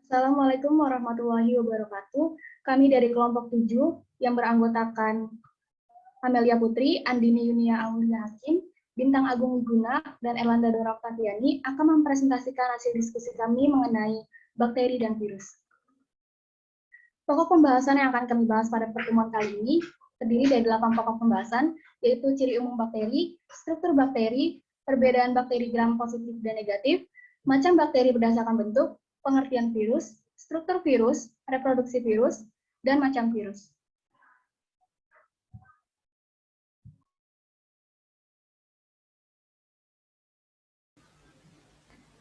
Assalamualaikum warahmatullahi wabarakatuh. Kami dari kelompok 7 yang beranggotakan Amelia Putri, Andini Yunia Aulia Hakim, Bintang Agung Wiguna, dan Erlanda Dora Octaviani akan mempresentasikan hasil diskusi kami mengenai bakteri dan virus. Pokok pembahasan yang akan kami bahas pada pertemuan kali ini terdiri dari 8 pokok pembahasan, yaitu ciri umum bakteri, struktur bakteri, perbedaan bakteri gram positif dan negatif, macam bakteri berdasarkan bentuk, pengertian virus, struktur virus, reproduksi virus, dan macam virus.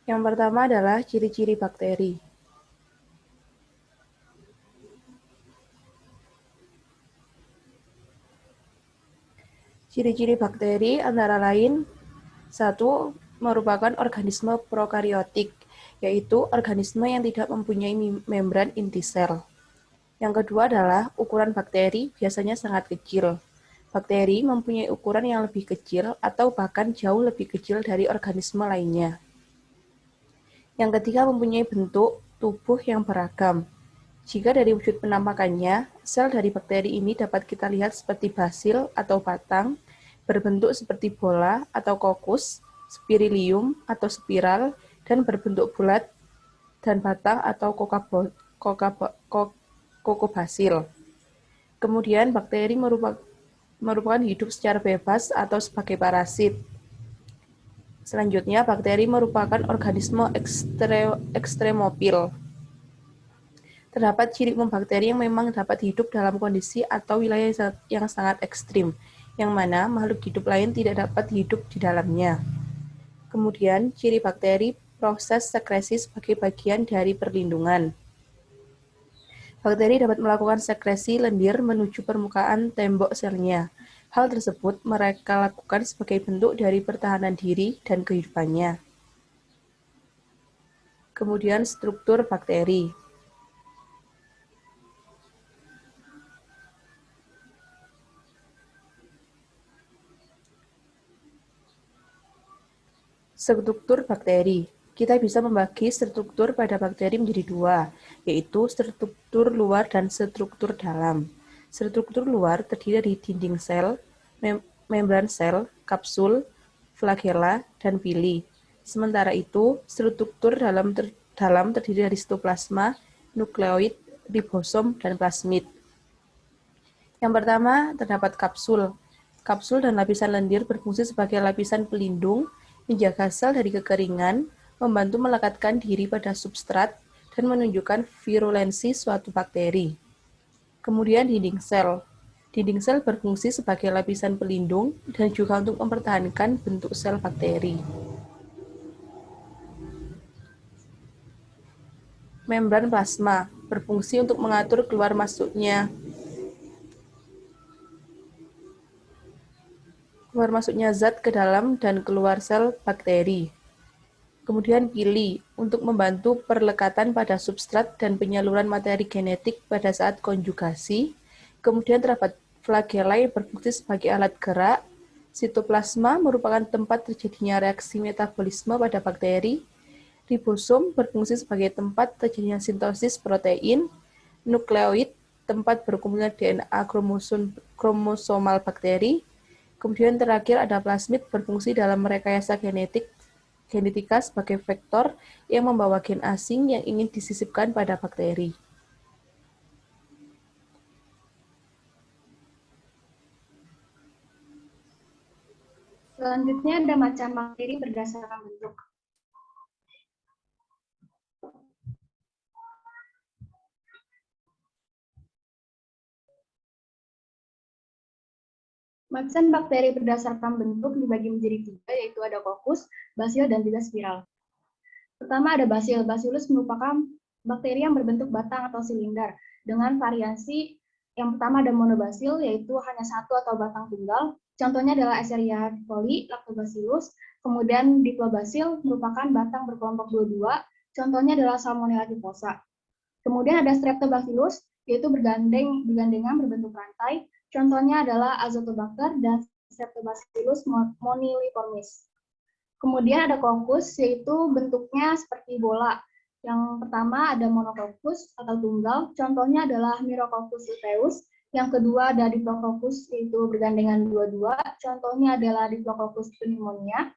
Yang pertama adalah ciri-ciri bakteri. Ciri-ciri bakteri antara lain, 1. Merupakan organisme prokariotik, yaitu organisme yang tidak mempunyai membran inti sel. Yang kedua adalah ukuran bakteri biasanya sangat kecil. Bakteri mempunyai ukuran yang lebih kecil atau bahkan jauh lebih kecil dari organisme lainnya. Yang ketiga mempunyai bentuk tubuh yang beragam. Jika dari wujud penampakannya, sel dari bakteri ini dapat kita lihat seperti basil atau batang, berbentuk seperti bola atau kokus, spirilium atau spiral, dan berbentuk bulat dan batang atau kokobasil. Kemudian bakteri merupakan hidup secara bebas atau sebagai parasit. Selanjutnya, bakteri merupakan organisme ekstremofil. Terdapat ciri umum bakteri yang memang dapat hidup dalam kondisi atau wilayah yang sangat ekstrim, yang mana makhluk hidup lain tidak dapat hidup di dalamnya. Kemudian, ciri bakteri proses sekresi sebagai bagian dari perlindungan. Bakteri dapat melakukan sekresi lendir menuju permukaan tembok selnya. Hal tersebut mereka lakukan sebagai bentuk dari pertahanan diri dan kehidupannya. Kemudian, struktur bakteri. Struktur bakteri. Kita bisa membagi struktur pada bakteri menjadi dua, yaitu struktur luar dan struktur dalam. Struktur luar terdiri dari dinding sel, membran sel, kapsul, flagella, dan pili. Sementara itu, struktur dalam terdiri dari sitoplasma, nukleoid, ribosom, dan plasmid. Yang pertama, terdapat kapsul. Kapsul dan lapisan lendir berfungsi sebagai lapisan pelindung, menjaga sel dari kekeringan, membantu melekatkan diri pada substrat, dan menunjukkan virulensi suatu bakteri. Kemudian dinding sel. Dinding sel berfungsi sebagai lapisan pelindung dan juga untuk mempertahankan bentuk sel bakteri. Membran plasma berfungsi untuk mengatur keluar masuknya zat ke dalam dan keluar sel bakteri. Kemudian pili untuk membantu perlekatan pada substrat dan penyaluran materi genetik pada saat konjugasi. Kemudian terdapat flagella yang berfungsi sebagai alat gerak. Sitoplasma merupakan tempat terjadinya reaksi metabolisme pada bakteri. Ribosom berfungsi sebagai tempat terjadinya sintesis protein. Nukleoid tempat berkumpulnya DNA kromosomal bakteri. Kemudian terakhir ada plasmid berfungsi dalam rekayasa genetika sebagai vektor yang membawa gen asing yang ingin disisipkan pada bakteri. Selanjutnya ada macam bakteri berdasarkan bentuk. Macam bakteri berdasarkan bentuk dibagi menjadi 3, yaitu ada kokus, basil, dan juga spiral. Pertama ada basil. Bacillus merupakan bakteri yang berbentuk batang atau silinder dengan variasi. Yang pertama ada monobasil, yaitu hanya satu atau batang tunggal. Contohnya adalah Escherichia coli, Lactobacillus. Kemudian Diplobasil merupakan batang berkelompok 22. Contohnya adalah Salmonella typhosa. Kemudian ada Streptobacillus, yaitu bergandengan berbentuk rantai. Contohnya adalah Azotobacter dan Streptobacillus moniliformis. Kemudian ada kokus, yaitu bentuknya seperti bola. Yang pertama ada monococcus atau tunggal, contohnya adalah Myrococcus luteus. Yang kedua ada Diplococcus, yaitu bergandengan dua-dua, contohnya adalah Diplococcus pneumonia.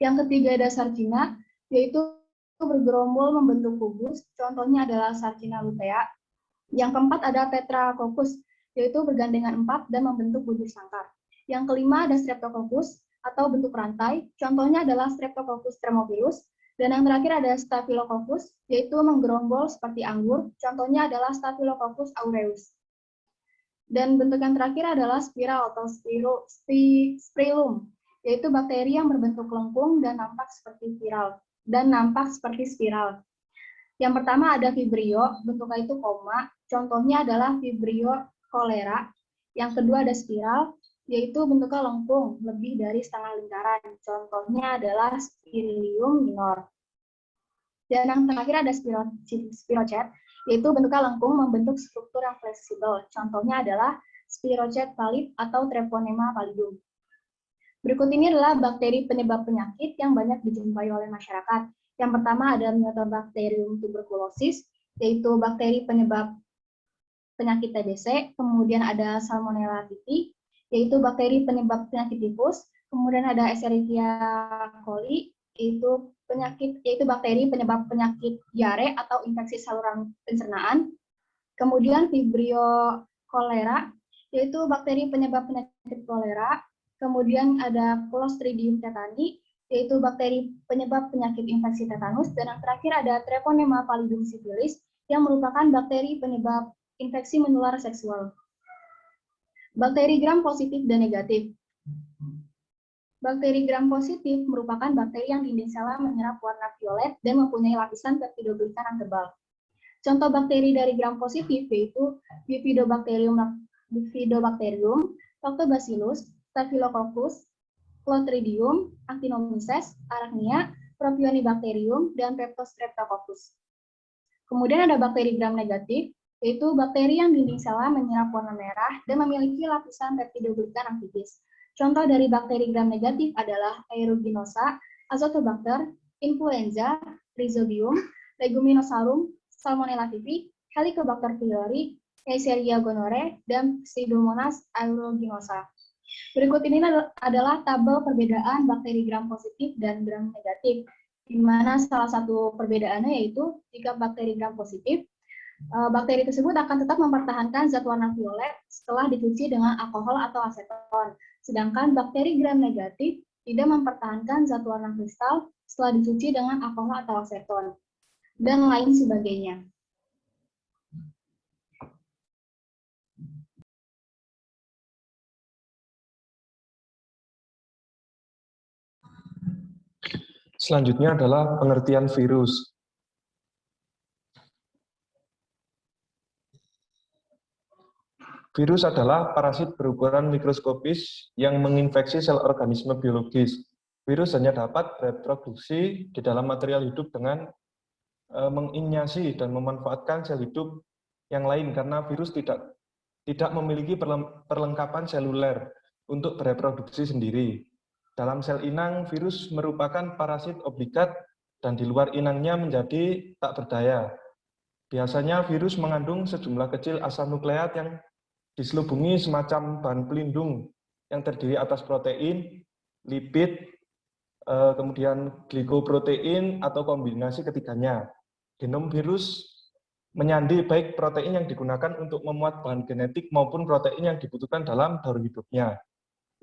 Yang ketiga ada Sarcina, yaitu bergerombol membentuk kubus, contohnya adalah Sarcina lutea. Yang keempat ada Tetracoccus, yaitu bergandengan 4 dan membentuk butir sangkar. Yang kelima ada Streptococcus atau bentuk rantai, contohnya adalah Streptococcus thermophilus. Dan yang terakhir ada Staphylococcus, yaitu menggerombol seperti anggur, contohnya adalah Staphylococcus aureus. Dan bentuk yang terakhir adalah spiral atau spirillum, yaitu bakteri yang berbentuk lengkung dan nampak seperti spiral. Yang pertama ada Vibrio, bentuknya itu koma, contohnya adalah Vibrio cholera. Yang kedua ada spiral, yaitu bentuknya lengkung, lebih dari setengah lingkaran, contohnya adalah Spirillum minor. Dan yang terakhir ada Spirocet, yaitu bentuknya lengkung membentuk struktur yang fleksibel, contohnya adalah Spirocet pallid atau Treponema pallidum. Berikut ini adalah bakteri penyebab penyakit yang banyak dijumpai oleh masyarakat. Yang pertama ada Mycobacterium tuberculosis, yaitu bakteri penyebab penyakit TBC. Kemudian ada Salmonella typhi, yaitu bakteri penyebab penyakit tifus. Kemudian ada Escherichia coli, yaitu bakteri penyebab penyakit diare atau infeksi saluran pencernaan. Kemudian Vibrio cholera, yaitu bakteri penyebab penyakit kolera. Kemudian ada Clostridium tetani, yaitu bakteri penyebab penyakit infeksi tetanus. Dan yang terakhir ada Treponema pallidum syphilis, yang merupakan bakteri penyebab infeksi menular seksual. Bakteri gram positif dan negatif. Bakteri gram positif merupakan bakteri yang dinding selnya menyerap warna violet dan mempunyai lapisan peptidoglikan yang tebal. Contoh bakteri dari gram positif yaitu Bifidobacterium, Lactobacillus, Staphylococcus, Clostridium, Actinomyces, Arachnia, Propionibacterium, dan Streptococcus. Kemudian ada bakteri gram negatif, yaitu bakteri yang dinding selnya menyerap warna merah dan memiliki lapisan peptidoglikan yang tipis. Contoh dari bakteri gram negatif adalah Aeruginosa, Azotobacter, Influenza, Rhizobium, Leguminosarum, Salmonella typhi, Helicobacter pylori, Neisseria gonorrhoeae, dan Pseudomonas aeruginosa. Berikut ini adalah tabel perbedaan bakteri gram positif dan gram negatif, di mana salah satu perbedaannya yaitu jika bakteri gram positif, bakteri tersebut akan tetap mempertahankan zat warna violet setelah dicuci dengan alkohol atau aseton. Sedangkan bakteri gram negatif tidak mempertahankan zat warna kristal setelah dicuci dengan alkohol atau aseton, dan lain sebagainya. Selanjutnya adalah pengertian virus. Virus adalah parasit berukuran mikroskopis yang menginfeksi sel organisme biologis. Virus hanya dapat bereproduksi di dalam material hidup dengan menginyasi dan memanfaatkan sel hidup yang lain karena virus tidak memiliki perlengkapan seluler untuk bereproduksi sendiri. Dalam sel inang, virus merupakan parasit obligat dan di luar inangnya menjadi tak berdaya. Biasanya virus mengandung sejumlah kecil asam nukleat yang diselubungi semacam bahan pelindung yang terdiri atas protein, lipid, kemudian glikoprotein atau kombinasi ketiganya. Genom virus menyandi baik protein yang digunakan untuk memuat bahan genetik maupun protein yang dibutuhkan dalam daur hidupnya.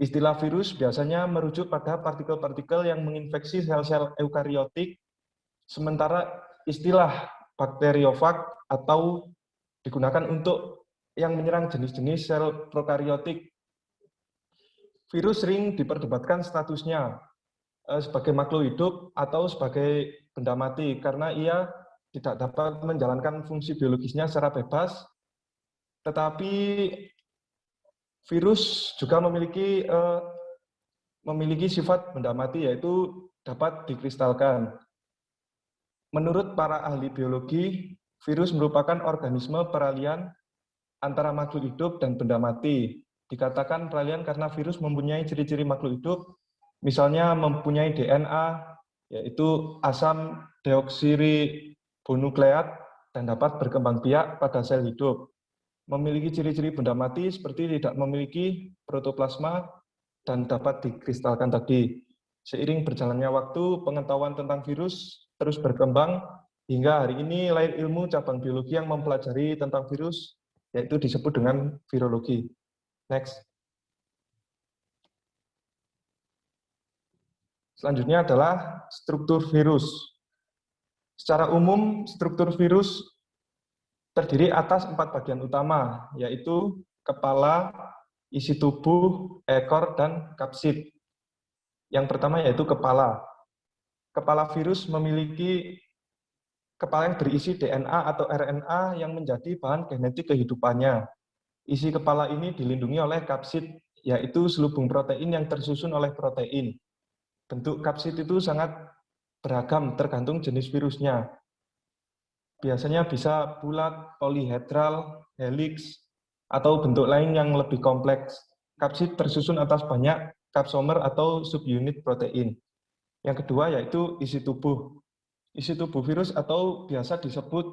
Istilah virus biasanya merujuk pada partikel-partikel yang menginfeksi sel-sel eukariotik, sementara istilah bakteriofag atau digunakan untuk yang menyerang jenis-jenis sel prokariotik. Virus sering diperdebatkan statusnya sebagai makhluk hidup atau sebagai benda mati karena ia tidak dapat menjalankan fungsi biologisnya secara bebas, tetapi virus juga memiliki sifat benda mati, yaitu dapat dikristalkan. Menurut para ahli biologi, virus merupakan organisme peralihan antara makhluk hidup dan benda mati. Dikatakan peralihan karena virus mempunyai ciri-ciri makhluk hidup, misalnya mempunyai DNA, yaitu asam deoksiribonukleik bonukleat, dan dapat berkembang biak pada sel hidup. Memiliki ciri-ciri benda mati seperti tidak memiliki protoplasma dan dapat dikristalkan tadi. Seiring berjalannya waktu, pengetahuan tentang virus terus berkembang hingga hari ini lahir ilmu cabang biologi yang mempelajari tentang virus, yaitu disebut dengan virologi. Next. Selanjutnya adalah struktur virus. Secara umum, struktur virus terdiri atas 4 bagian utama, yaitu kepala, isi tubuh, ekor, dan kapsid. Yang pertama yaitu kepala. Kepala virus memiliki kepala yang berisi DNA atau RNA yang menjadi bahan genetik kehidupannya. Isi kepala ini dilindungi oleh kapsid, yaitu selubung protein yang tersusun oleh protein. Bentuk kapsid itu sangat beragam tergantung jenis virusnya. Biasanya bisa bulat, polihedral, helix, atau bentuk lain yang lebih kompleks. Kapsid tersusun atas banyak kapsomer atau subunit protein. Yang kedua yaitu isi tubuh. Isi tubuh virus atau biasa disebut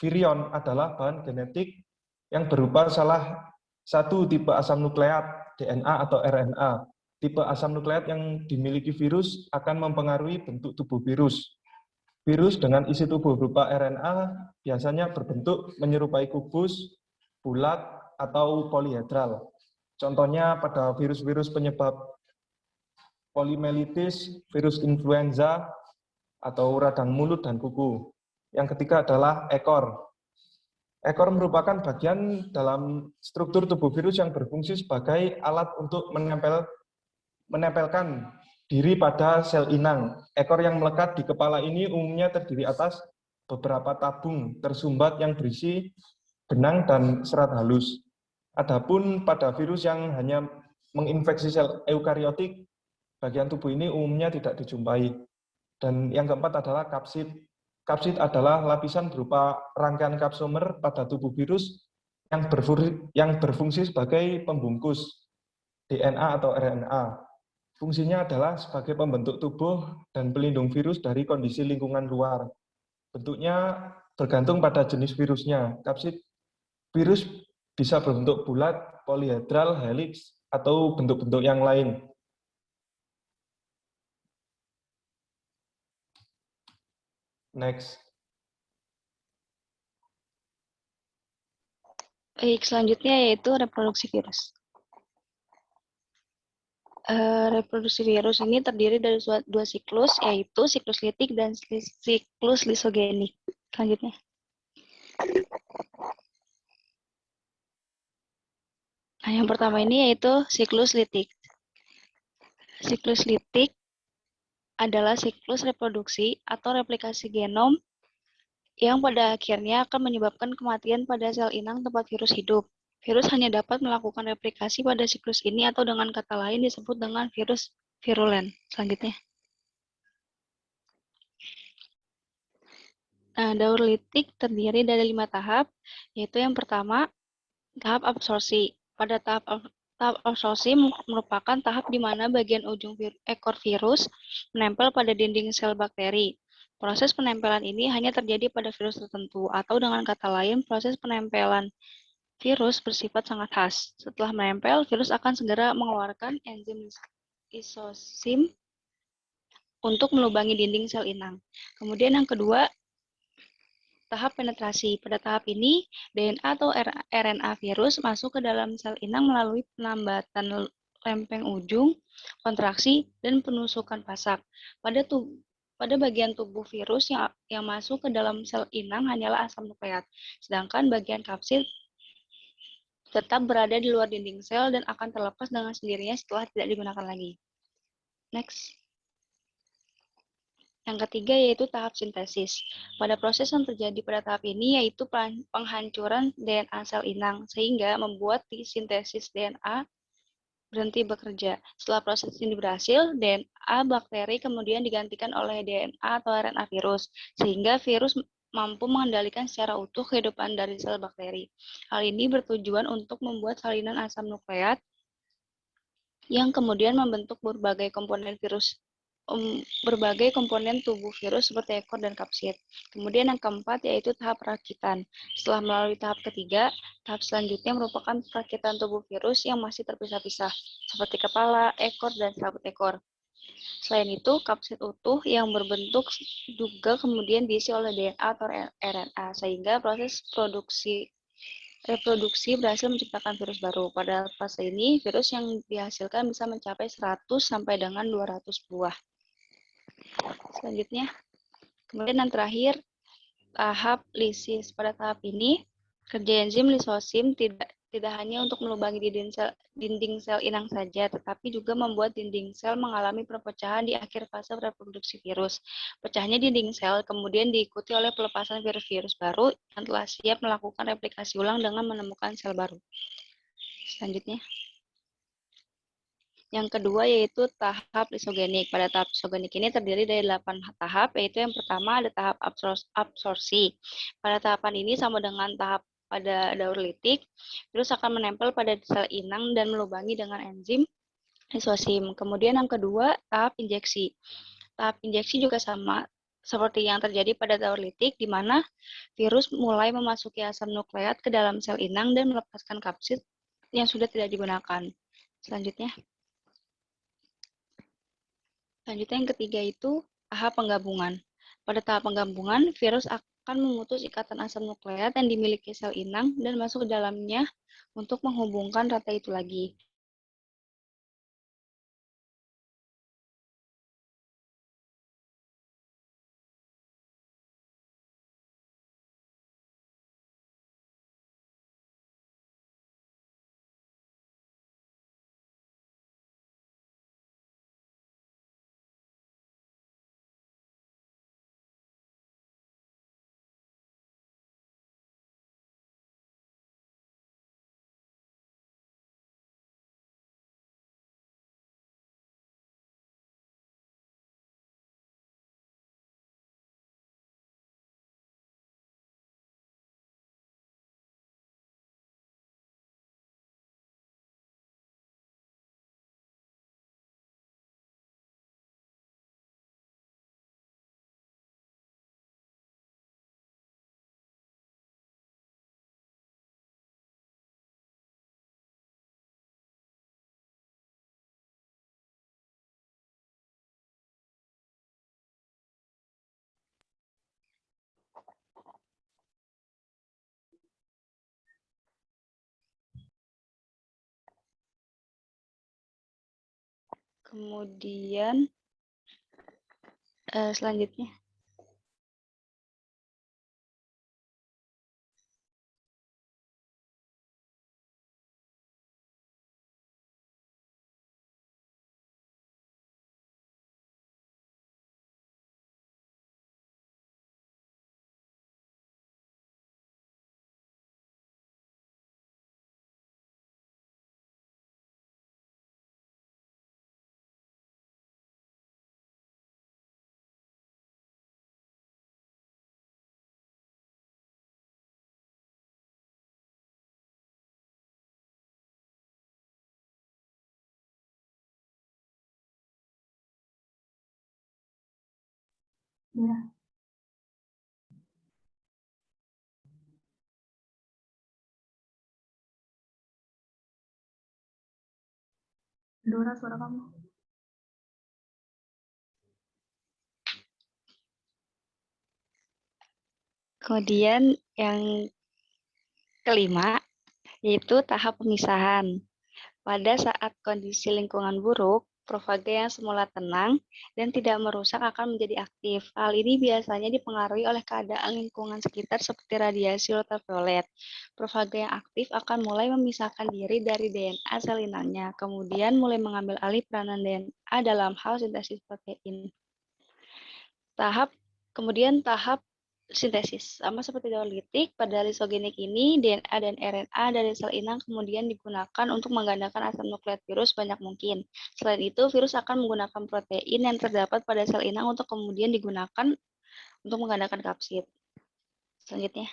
virion adalah bahan genetik yang berupa salah satu tipe asam nukleat, DNA atau RNA. Tipe asam nukleat yang dimiliki virus akan mempengaruhi bentuk tubuh virus. Virus dengan isi tubuh berupa RNA biasanya berbentuk menyerupai kubus, bulat, atau polihedral. Contohnya pada virus-virus penyebab polimelitis, virus influenza, atau radang mulut dan kuku. Yang ketiga adalah ekor. Ekor merupakan bagian dalam struktur tubuh virus yang berfungsi sebagai alat untuk menempelkan diri pada sel inang. Ekor yang melekat di kepala ini umumnya terdiri atas beberapa tabung tersumbat yang berisi benang dan serat halus. Adapun pada virus yang hanya menginfeksi sel eukariotik, bagian tubuh ini umumnya tidak dijumpai. Dan yang keempat adalah kapsid. Kapsid adalah lapisan berupa rangkaian kapsomer pada tubuh virus yang berfungsi sebagai pembungkus DNA atau RNA. Fungsinya adalah sebagai pembentuk tubuh dan pelindung virus dari kondisi lingkungan luar. Bentuknya bergantung pada jenis virusnya. Kapsid virus bisa berbentuk bulat, polihedral, helix, atau bentuk-bentuk yang lain. Next. Baik, selanjutnya yaitu reproduksi virus. Reproduksi virus ini terdiri dari dua siklus, yaitu siklus litik dan siklus lisogenik. Selanjutnya. Nah, yang pertama ini yaitu siklus litik. Siklus litik adalah siklus reproduksi atau replikasi genom yang pada akhirnya akan menyebabkan kematian pada sel inang tempat virus hidup. Virus hanya dapat melakukan replikasi pada siklus ini atau dengan kata lain disebut dengan virus virulen. Selanjutnya. Nah, daur litik terdiri dari 5 tahap, yaitu yang pertama, tahap absorpsi. Pada tahap absorpsi merupakan tahap di mana bagian ujung ekor virus menempel pada dinding sel bakteri. Proses penempelan ini hanya terjadi pada virus tertentu, atau dengan kata lain, proses penempelan virus bersifat sangat khas. Setelah menempel, virus akan segera mengeluarkan enzim lisosim untuk melubangi dinding sel inang. Kemudian yang kedua, tahap penetrasi. Pada tahap ini, DNA atau RNA virus masuk ke dalam sel inang melalui penambatan lempeng ujung, kontraksi, dan penusukan pasak. Pada bagian tubuh virus yang masuk ke dalam sel inang hanyalah asam nukleat, sedangkan bagian kapsid tetap berada di luar dinding sel dan akan terlepas dengan sendirinya setelah tidak digunakan lagi. Next. Yang ketiga yaitu tahap sintesis. Pada proses yang terjadi pada tahap ini yaitu penghancuran DNA sel inang, sehingga membuat sintesis DNA berhenti bekerja. Setelah proses ini berhasil, DNA bakteri kemudian digantikan oleh DNA atau RNA virus, sehingga virus mampu mengendalikan secara utuh kehidupan dari sel bakteri. Hal ini bertujuan untuk membuat salinan asam nukleat yang kemudian membentuk berbagai komponen virus berbagai komponen tubuh virus seperti ekor dan kapsid. Kemudian yang keempat yaitu tahap perakitan. Setelah melalui tahap ketiga, tahap selanjutnya merupakan perakitan tubuh virus yang masih terpisah-pisah, seperti kepala, ekor, dan serabut ekor. Selain itu, kapsid utuh yang berbentuk juga kemudian diisi oleh DNA atau RNA, sehingga proses reproduksi berhasil menciptakan virus baru. Pada fase ini, virus yang dihasilkan bisa mencapai 100 sampai dengan 200 buah. Selanjutnya, kemudian yang terakhir, tahap lisis. Pada tahap ini, kerja enzim lisosim tidak hanya untuk melubangi dinding sel inang saja, tetapi juga membuat dinding sel mengalami perpecahan di akhir fase reproduksi virus. Pecahnya dinding sel kemudian diikuti oleh pelepasan virus-virus baru yang telah siap melakukan replikasi ulang dengan menemukan sel baru. Selanjutnya, yang kedua yaitu tahap lisogenik. Pada tahap lisogenik ini terdiri dari 8 tahap, yaitu yang pertama ada tahap absorpsi. Pada tahapan ini sama dengan tahap pada daur litik, virus akan menempel pada sel inang dan melubangi dengan enzim lisosim. Kemudian yang kedua, tahap injeksi. Tahap injeksi juga sama seperti yang terjadi pada daur litik, di mana virus mulai memasuki asam nukleat ke dalam sel inang dan melepaskan kapsid yang sudah tidak digunakan. Selanjutnya yang ketiga itu tahap penggabungan. Pada tahap penggabungan, virus akan memutus ikatan asam nukleat yang dimiliki sel inang dan masuk ke dalamnya untuk menghubungkan rantai itu lagi. Kemudian selanjutnya Ya. Dora, suara kamu. Kemudian yang kelima yaitu tahap pemisahan. Pada saat kondisi lingkungan buruk, profaga yang semula tenang dan tidak merusak akan menjadi aktif. Hal ini biasanya dipengaruhi oleh keadaan lingkungan sekitar seperti radiasi ultraviolet. Profaga yang aktif akan mulai memisahkan diri dari DNA sel inangnya, kemudian mulai mengambil alih peranan DNA dalam hal sintesis protein. Kemudian tahap sintesis. Sama seperti daur litik, pada lisogenik ini DNA dan RNA dari sel inang kemudian digunakan untuk menggandakan asam nukleat virus banyak mungkin. Selain itu, virus akan menggunakan protein yang terdapat pada sel inang untuk kemudian digunakan untuk menggandakan kapsid. Selanjutnya.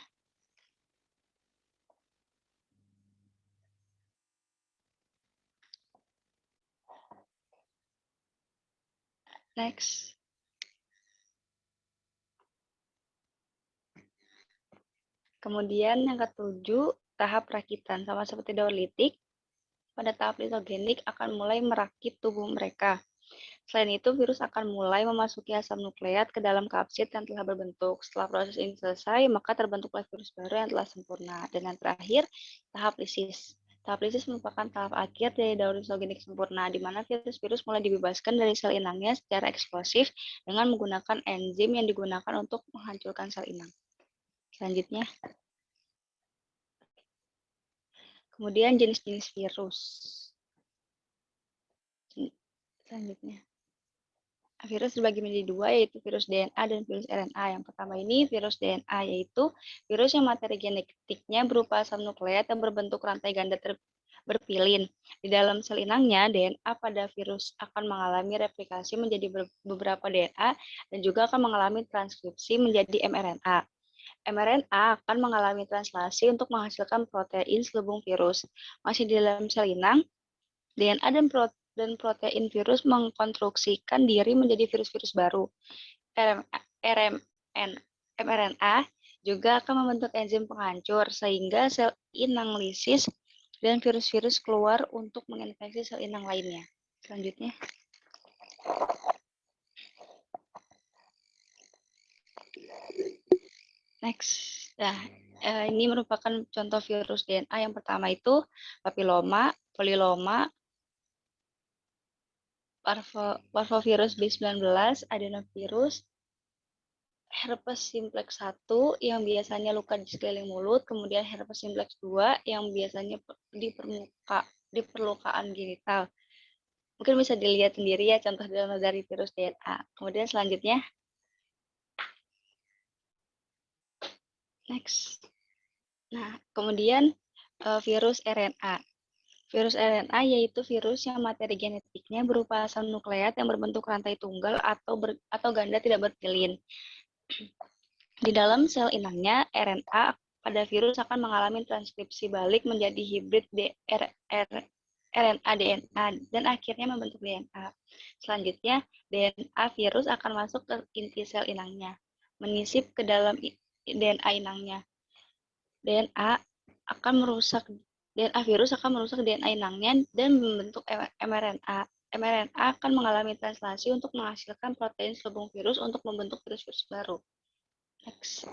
Next. Kemudian yang ketujuh, tahap perakitan. Sama seperti daur litik, pada tahap litogenik akan mulai merakit tubuh mereka. Selain itu, virus akan mulai memasuki asam nukleat ke dalam kapsid yang telah berbentuk. Setelah proses ini selesai, maka terbentuklah virus baru yang telah sempurna. Dan yang terakhir, tahap lisis. Tahap lisis merupakan tahap akhir dari daur litogenik sempurna, di mana virus-virus mulai dibebaskan dari sel inangnya secara eksplosif dengan menggunakan enzim yang digunakan untuk menghancurkan sel inang. Selanjutnya, kemudian jenis-jenis virus. Selanjutnya, virus dibagi menjadi dua, yaitu virus DNA dan virus RNA. Yang pertama ini virus DNA, yaitu virus yang materi genetiknya berupa asam nukleat yang berbentuk rantai ganda berpilin. Di dalam sel inangnya, DNA pada virus akan mengalami replikasi menjadi beberapa DNA dan juga akan mengalami transkripsi menjadi mRNA. mRNA akan mengalami translasi untuk menghasilkan protein selubung virus. Masih di dalam sel inang, DNA dan protein virus mengkonstruksikan diri menjadi virus-virus baru. mRNA juga akan membentuk enzim penghancur, sehingga sel inang lisis dan virus-virus keluar untuk menginfeksi sel inang lainnya. Selanjutnya. Next. Nah, ini merupakan contoh virus DNA. Yang pertama itu papiloma, poliloma, parvovirus B19, adenovirus, herpes simplex 1 yang biasanya luka di sekeliling mulut, kemudian herpes simplex 2 yang biasanya di permukaan genital. Mungkin bisa dilihat sendiri ya contoh dari virus DNA. Kemudian selanjutnya. Next. Nah, kemudian virus RNA. Virus RNA yaitu virus yang materi genetiknya berupa asam nukleat yang berbentuk rantai tunggal atau ganda tidak berpilin. Di dalam sel inangnya, RNA pada virus akan mengalami transkripsi balik menjadi hibrid RNA-DNA dan akhirnya membentuk DNA. Selanjutnya, DNA virus akan masuk ke inti sel inangnya, menyisip ke dalam DNA inangnya. DNA virus akan merusak DNA inangnya dan membentuk mRNA. mRNA akan mengalami translasi untuk menghasilkan protein selubung virus untuk membentuk virus-virus baru. Next.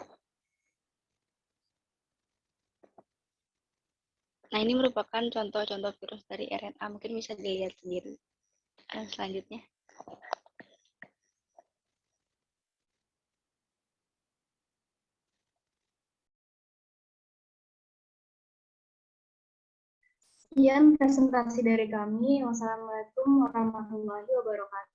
Nah, ini merupakan contoh-contoh virus dari RNA. Mungkin bisa dilihat sendiri. Selanjutnya. Sekian presentasi dari kami. Wassalamualaikum warahmatullahi wabarakatuh.